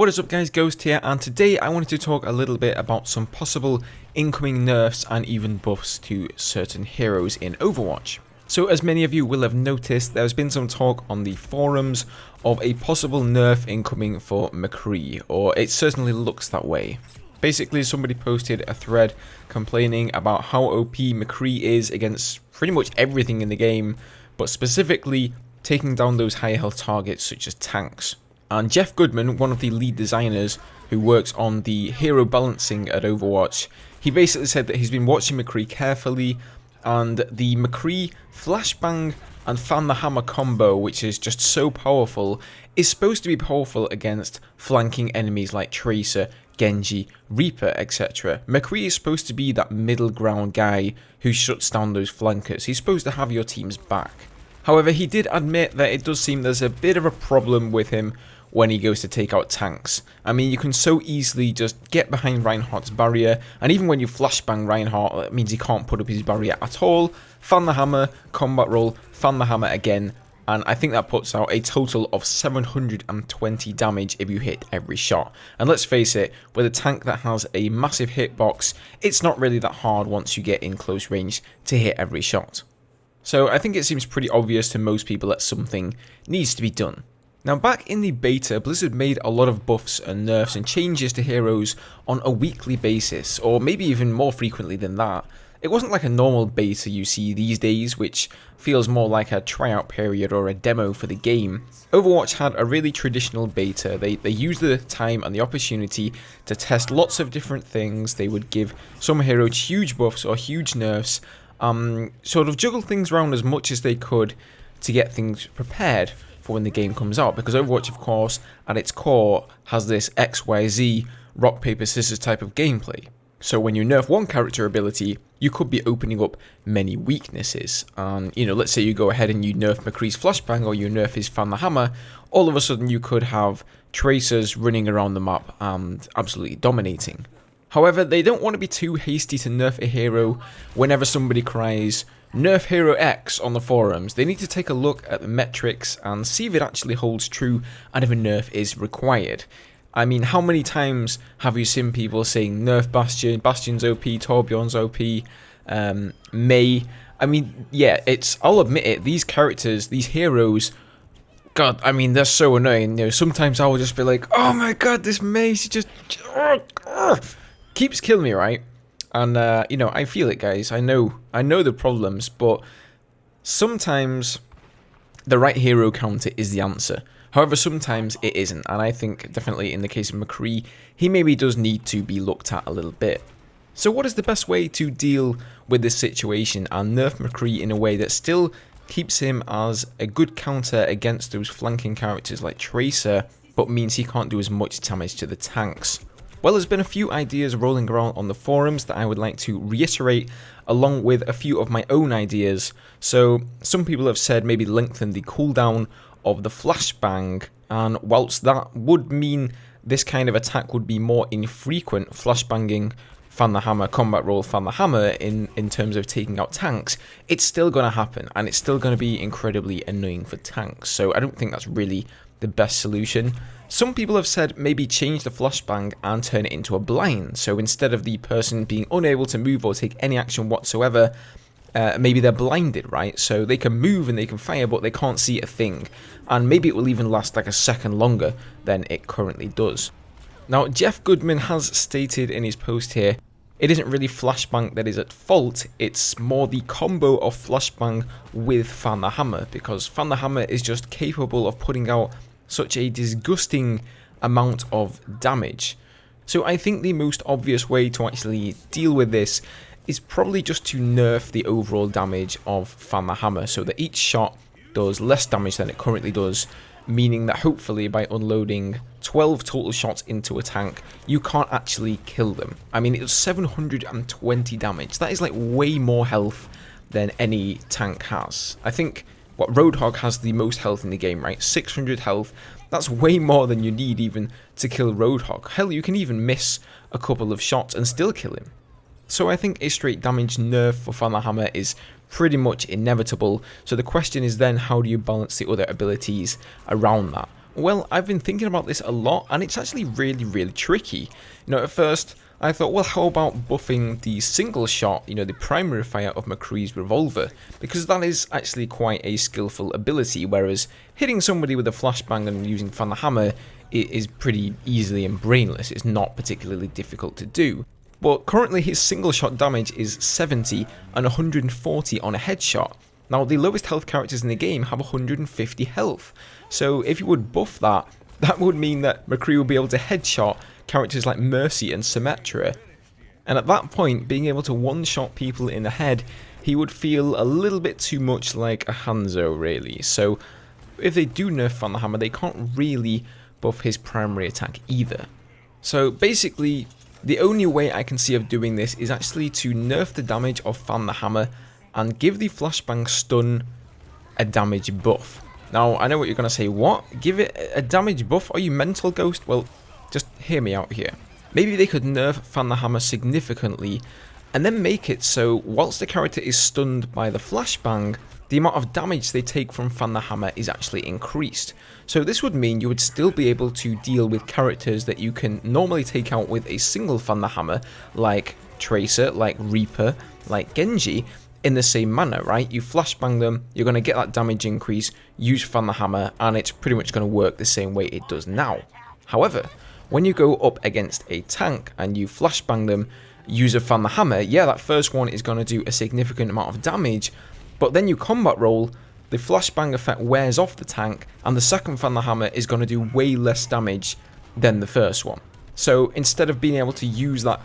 What is up guys, Ghost here, and today I wanted to talk a little bit about some possible incoming nerfs and even buffs to certain heroes in Overwatch. So as many of you will have noticed, there's been some talk on the forums of a possible nerf incoming for McCree, or it certainly looks that way. Basically, somebody posted a thread complaining about how OP McCree is against pretty much everything in the game, but specifically taking down those high health targets such as tanks. And Jeff Goodman, one of the lead designers who works on the hero balancing at Overwatch, he basically said that he's been watching McCree carefully, and the McCree flashbang and fan the hammer combo, which is just so powerful, is supposed to be powerful against flanking enemies like Tracer, Genji, Reaper, etc. McCree is supposed to be that middle ground guy who shuts down those flankers. He's supposed to have your team's back. However, he did admit that it does seem there's a bit of a problem with him when he goes to take out tanks. I mean, you can so easily just get behind Reinhardt's barrier, and even when you flashbang Reinhardt, that means he can't put up his barrier at all. Fan the hammer, combat roll, fan the hammer again, and I think that puts out a total of 720 damage if you hit every shot. And let's face it, with a tank that has a massive hitbox, it's not really that hard once you get in close range to hit every shot. So I think it seems pretty obvious to most people that something needs to be done. Now, back in the beta, Blizzard made a lot of buffs and nerfs and changes to heroes on a weekly basis, or maybe even more frequently than that. It wasn't like a normal beta you see these days, which feels more like a tryout period or a demo for the game. Overwatch had a really traditional beta. They used the time and the opportunity to test lots of different things. They would give some heroes huge buffs or huge nerfs, sort of juggle things around as much as they could to get things prepared for when the game comes out, because Overwatch, of course, at its core has this XYZ rock paper scissors type of gameplay. So when you nerf one character ability, you could be opening up many weaknesses. And let's say you go ahead and you nerf McCree's flashbang or you nerf his fan the hammer, all of a sudden you could have Tracers running around the map and absolutely dominating. However, they don't want to be too hasty to nerf a hero whenever somebody cries nerf hero X on the forums. They need to take a look at the metrics and see if it actually holds true and if a nerf is required. I mean, how many times have you seen people saying nerf Bastion, Bastion's OP, Torbjorn's OP, Mei? I mean, yeah, I'll admit it, these characters, these heroes, God, I mean, they're so annoying. Sometimes I will just be like, oh my god, this Mei, she just keeps killing me, right? And, I feel it, guys. I know the problems, but sometimes the right hero counter is the answer. However, sometimes it isn't, and I think definitely in the case of McCree, he maybe does need to be looked at a little bit. So what is the best way to deal with this situation and nerf McCree in a way that still keeps him as a good counter against those flanking characters like Tracer, but means he can't do as much damage to the tanks? Well, there's been a few ideas rolling around on the forums that I would like to reiterate, along with a few of my own ideas. So, some people have said maybe lengthen the cooldown of the flashbang, and whilst that would mean this kind of attack would be more infrequent, flashbanging, fan the hammer, combat roll, fan the hammer, in terms of taking out tanks, it's still going to happen, and it's still going to be incredibly annoying for tanks. So I don't think that's really the best solution. Some people have said maybe change the flashbang and turn it into a blind, so instead of the person being unable to move or take any action whatsoever, maybe they're blinded, right? So they can move and they can fire, but they can't see a thing, and maybe it will even last like a second longer than it currently does. Now, Jeff Goodman has stated in his post here, it isn't really flashbang that is at fault, it's more the combo of flashbang with fan the hammer, because fan the hammer is just capable of putting out such a disgusting amount of damage. So I think the most obvious way to actually deal with this is probably just to nerf the overall damage of fan the hammer, so that each shot does less damage than it currently does, meaning that hopefully by unloading 12 total shots into a tank, you can't actually kill them. I mean, it does 720 damage. That is like way more health than any tank has. I think Roadhog has the most health in the game, right? 600 health. That's way more than you need even to kill Roadhog. Hell, you can even miss a couple of shots and still kill him. So I think a straight damage nerf for fan the hammer is pretty much inevitable. So the question is then, how do you balance the other abilities around that? Well, I've been thinking about this a lot, and it's actually really tricky. At first, I thought, well, how about buffing the single shot, the primary fire of McCree's revolver? Because that is actually quite a skillful ability, whereas hitting somebody with a flashbang and using Fan the Hammer is pretty easily and brainless. It's not particularly difficult to do. But currently his single shot damage is 70 and 140 on a headshot. Now, the lowest health characters in the game have 150 health. So if you would buff that, that would mean that McCree will be able to headshot characters like Mercy and Symmetra. And at that point, being able to one-shot people in the head, he would feel a little bit too much like a Hanzo, really. So if they do nerf Fan the Hammer, they can't really buff his primary attack either. So basically, the only way I can see of doing this is actually to nerf the damage of Fan the Hammer and give the flashbang stun a damage buff. Now, I know what you're going to say, what? Give it a damage buff? Are you mental, Ghost? Well, just hear me out here. Maybe they could nerf Fan the Hammer significantly and then make it so whilst the character is stunned by the flashbang, the amount of damage they take from Fan the Hammer is actually increased. So this would mean you would still be able to deal with characters that you can normally take out with a single Fan the Hammer, like Tracer, like Reaper, like Genji, in the same manner, right? You flashbang them, you're going to get that damage increase, use Fan the Hammer, and it's pretty much going to work the same way it does now. However, when you go up against a tank and you flashbang them, use a Fan the Hammer, yeah, that first one is going to do a significant amount of damage, but then you combat roll, the flashbang effect wears off the tank, and the second Fan the Hammer is going to do way less damage than the first one. So instead of being able to use that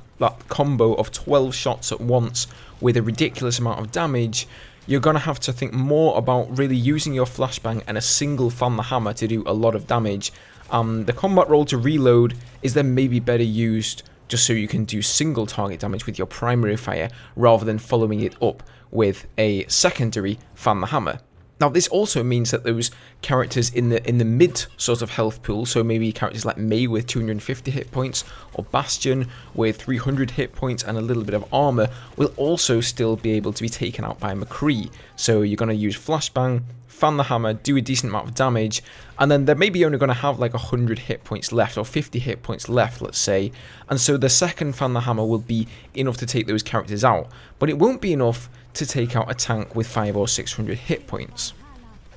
combo of 12 shots at once with a ridiculous amount of damage, you're going to have to think more about really using your flashbang and a single Fan the Hammer to do a lot of damage. The combat roll to reload is then maybe better used just so you can do single target damage with your primary fire rather than following it up with a secondary Fan the Hammer. Now, this also means that those characters in the mid sort of health pool, so maybe characters like Mei with 250 hit points, or Bastion with 300 hit points and a little bit of armor, will also still be able to be taken out by McCree. So you're going to use Flashbang, Fan the Hammer, do a decent amount of damage, and then they're maybe only going to have like 100 hit points left, or 50 hit points left, let's say, and so the second Fan the Hammer will be enough to take those characters out, but it won't be enough to take out a tank with 500 or 600 hit points.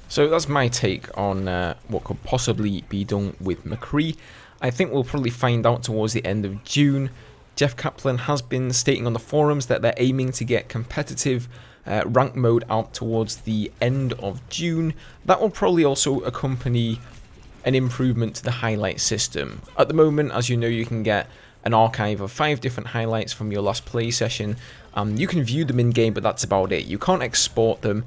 So that's my take on what could possibly be done with McCree. I think we'll probably find out towards the end of June. Jeff Kaplan has been stating on the forums that they're aiming to get competitive rank mode out towards the end of June. That will probably also accompany an improvement to the highlight system. At the moment, as you know, you can get an archive of 5 different highlights from your last play session. You can view them in game, but that's about it. You can't export them,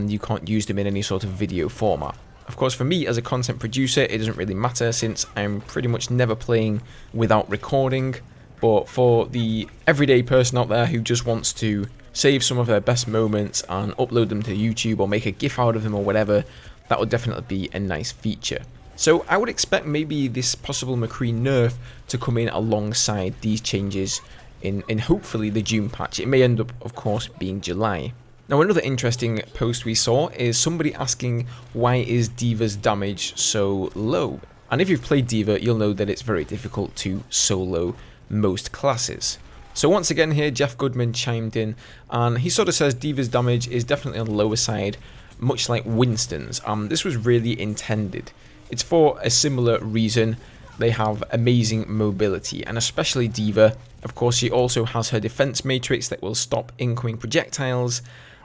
you can't use them in any sort of video format. Of course, for me as a content producer, it doesn't really matter since I'm pretty much never playing without recording. But for the everyday person out there who just wants to save some of their best moments and upload them to YouTube or make a GIF out of them or whatever, that would definitely be a nice feature. So I would expect maybe this possible McCree nerf to come in alongside these changes in hopefully the June patch. It may end up, of course, being July. Now, another interesting post we saw is somebody asking, why is D.Va's damage so low? And if you've played D.Va, you'll know that it's very difficult to solo most classes. So once again here, Jeff Goodman chimed in, and he sort of says D.Va's damage is definitely on the lower side, much like Winston's. This was really intended. It's for a similar reason. They have amazing mobility, and especially D.Va. Of course, she also has her defense matrix that will stop incoming projectiles,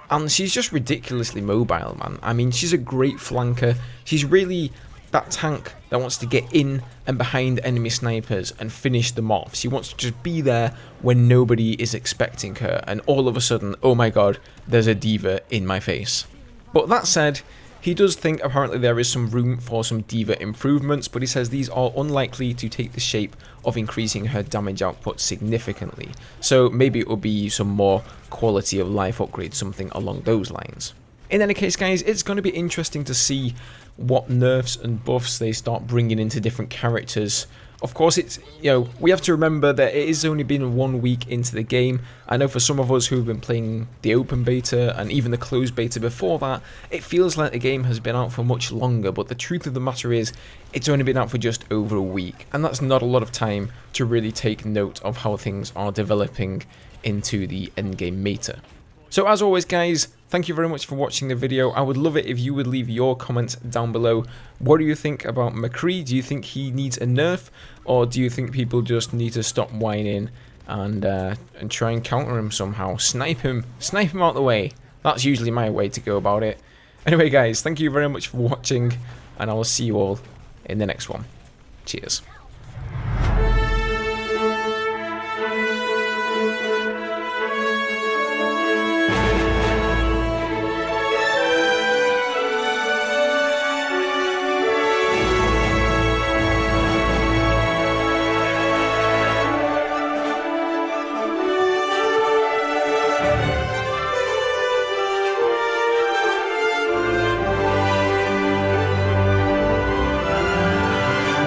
and she's just ridiculously mobile, man. I mean, she's a great flanker. She's really that tank that wants to get in and behind enemy snipers and finish them off. She wants to just be there when nobody is expecting her, and all of a sudden, oh my god, there's a D.Va in my face. But that said, he does think apparently there is some room for some D.Va improvements, but he says these are unlikely to take the shape of increasing her damage output significantly. So maybe it will be some more quality of life upgrades, something along those lines. In any case, guys, it's going to be interesting to see what nerfs and buffs they start bringing into different characters Of course, it's, we have to remember that it has only been 1 week into the game. I know for some of us who've been playing the open beta and even the closed beta before that, it feels like the game has been out for much longer, but the truth of the matter is, it's only been out for just over a week, and that's not a lot of time to really take note of how things are developing into the endgame meta. So as always guys, thank you very much for watching the video. I would love it if you would leave your comments down below. What do you think about McCree? Do you think he needs a nerf? Or do you think people just need to stop whining and try and counter him somehow? Snipe him out the way. That's usually my way to go about it. Anyway guys, thank you very much for watching, and I will see you all in the next one. Cheers.